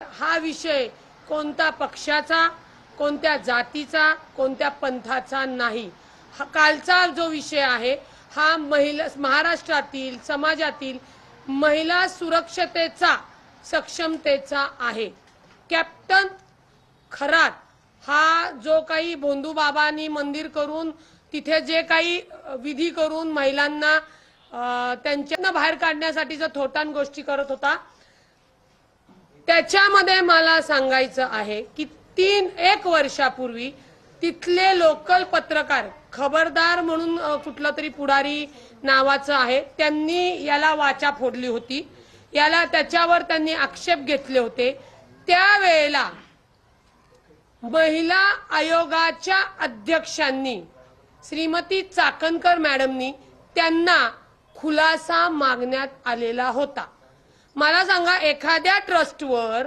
हा विषय कोणत्या पक्षाचा, कोणत्या जातीचा, कोणत्या पंथाचा नाही। हा कालचा जो विषय आहे हा महाराष्ट्रातील समाजातील महिला सुरक्षतेचा, सक्षमतेचा आहे। कॅप्टन खरात हा जो काही भोंदू बाबांनी मंदिर करून तिथे जे काही विधी करून महिलांना त्यांच्यानं बाहेर काढण्यासाठीचा थोटान गोष्टी करत होता, त्याच्यामध्ये मला सांगायचं आहे की 1 वर्षापूर्वी तिथले लोकल पत्रकार खबरदार म्हणून कुठला तरी पुढारी नावाचं आहे, त्यांनी याला वाचा फोडली होती, त्याच्यावर त्यांनी आक्षेप घेतले होते। त्यावेळेला महिला आयोगाच्या अध्यक्षांनी श्रीमती चाकणकर मॅडमनी त्यांना खुलासा मागण्यात आलेला होता। मला सांगा, एखाद्या ट्रस्टवर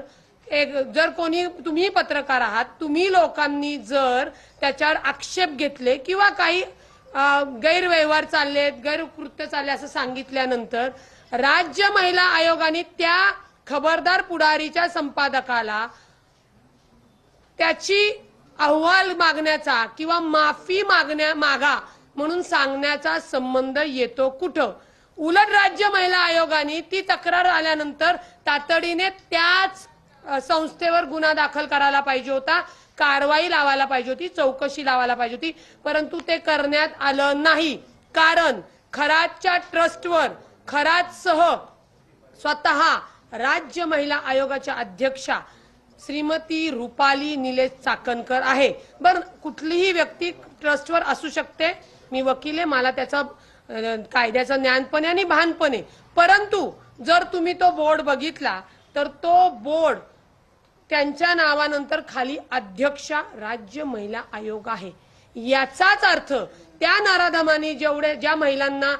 जर कोणी, तुम्ही पत्रकार आहात, तुम्ही लोकांनी जर त्याच्यावर आक्षेप घेतले किंवा काही गैरव्यवहार चाललेत, गैरकृत्य चालले असं सांगितल्यानंतर राज्य महिला आयोगाने त्या खबरदार पुढारीच्या संपादकाला त्याची अहवाल मागण्याचा किंवा माफी मागा म्हणून सांगण्याचा संबंध येतो कुठं? उलट राज्य महिला आयोगाने ती तक्रार आल्यानंतर तातडीने त्याच संस्थेवर गुन्हा दाखल करायला पाहिजे होता, कारवाई लावायला पाहिजे होती, चौकशी लावायला पाहिजे होती, परंतु ते करण्यात आलं नाही। कारण खरातच्या ट्रस्टवर खरातसह स्वतः राज्य महिला आयोगाच्या अध्यक्षा श्रीमती रुपाली निलेश चाकणकर आहे। बर, कुठलीही व्यक्ती ट्रस्टवर असू शकते, मी वकील आहे, मला त्याचा कायद्याचं ज्ञान पण आणि भान पण आहे, परंतु जर तुम्ही तो बोर्ड बघितला तर तो बोर्ड त्यांच्या नावानंतर खाली अध्यक्षा राज्य महिला आयोग आहे। याचाच अर्थ त्या नराधमांनी ज्या महिलांना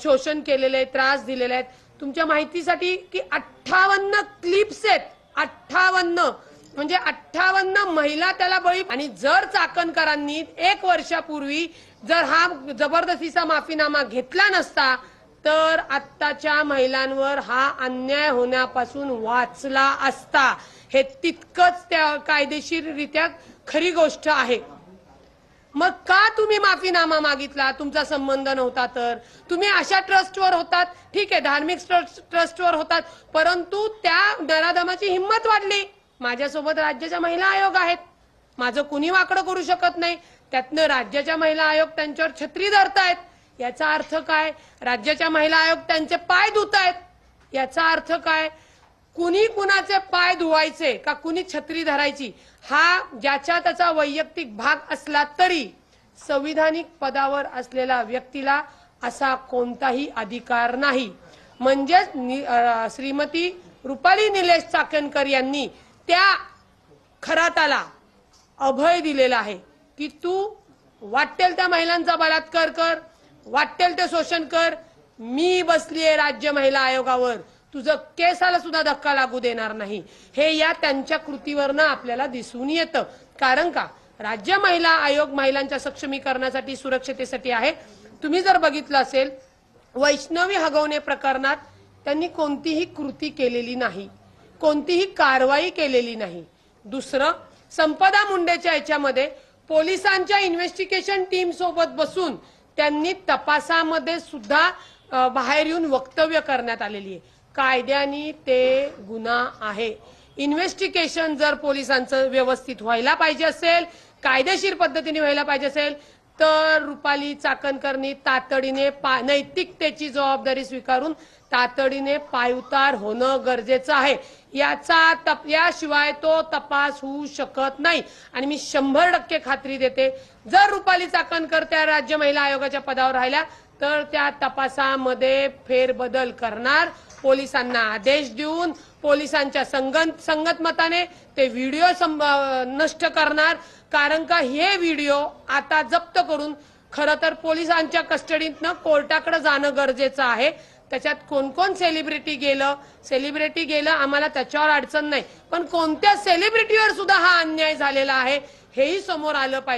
शोषण केलेले, त्रास दिलेले आहेत, तुमच्या माहितीसाठी की 58 क्लिप्स आहेत, 58 म्हणजे 58 महिला त्याला बळी। आणि जर चाकणकरांनी 1 वर्षापूर्वी जर हा जबरदस्तीचा माफीनामा घेतला नसता तर आत्ताच्या महिलांवर हा अन्याय होण्यापासून वाचला असता। हे तितकंच त्या कायदेशीररित्या खरी गोष्ट आहे। मग का तुम्ही माफीनामा मागितला? तुमचा संबंध नव्हता तर तुम्ही अशा ट्रस्टवर होतात, ठीक आहे, धार्मिक ट्रस्टवर होतात, परंतु त्या नराधमाची हिंमत वाढली। माझ्यासोबत राज्याच्या महिला आयोग आहेत, माझं कुणी वाकडं करू शकत नाही, त्यातनं राज्याच्या महिला आयोग त्यांच्यावर छत्री धरतायत, याचा अर्थ काय? राज्याच्या महिला आयोग त्यांचे पाय धुतायत, याचा अर्थ काय? कुणी कुणाचे पाय धुवायचे का कुणी छत्री धरायची हा ज्याच्या त्याचा वैयक्तिक भाग असला तरी संविधानिक पदावर असलेल्या व्यक्तीला असा कोणताही अधिकार नाही। म्हणजेच श्रीमती रुपाली निलेश चाकणकर यांनी त्या खराताला अभय दिलेला आहे की तू वाटेल त्या महिलांचा बलात्कार कर, वाटेल ते शोषण कर, मी बसलीये राज्य महिला आयोगावर, तुझं केसाला सुद्धा धक्का लागू देणार नाही। हे या त्यांच्या कृतीवरनं आपल्याला दिसून येतं। कारण का? राज्य महिला आयोग महिलांच्या सक्षमीकरणासाठी, सुरक्षतेसाठी आहे। तुम्ही जर बघितलं असेल, वैष्णवी हगवणे प्रकरणात त्यांनी कोणतीही कृती केलेली नाही, कोणतीही कारवाई केलेली नाही। दुसरं, संपदा मुंडेच्या याच्यामध्ये पोलिसांच्या इन्व्हेस्टिगेशन टीम सोबत बसून त्यांनी तपासामध्ये सुद्धा बाहेर येऊन वक्तव्य करण्यात आलेली आहे। कायद्याने ते गुन्हा आहे। इन्व्हेस्टिगेशन जर पोलिसांचं व्यवस्थित व्हायला पाहिजे असेल, कायदेशीर पद्धतीने व्हायला पाहिजे असेल तर रुपाली चाकणकरनी तातडीने नैतिकतेची जबाबदारी स्वीकारून तातडीने पायउतार होणं गरजेचं आहे। याशिवाय तो तपास होऊ शकत नाही। आणि मी 100% खात्री देते, जर रुपाली चाकणकर त्या राज्य महिला आयोगाच्या पदावर राहिल्या तर त्या तपासामध्ये फेरबदल करणार, पोलिसांना आदेश देऊन पोलिसांच्या संगतमताने ते व्हिडिओ नष्ट करणार। कारण का हे व्हिडिओ आता जप्त करून खरं तर पोलिसांच्या कस्टडीतनं कोर्टाकडे जाणं गरजेचं आहे। त्याच्यात कोण कोण सेलिब्रिटी गेलं आम्हाला त्याच्यावर अडचण नाही, पण कोणत्या सेलिब्रिटीवर सुद्धा हा अन्याय झालेला आहे हेही समोर आलं पाहिजे।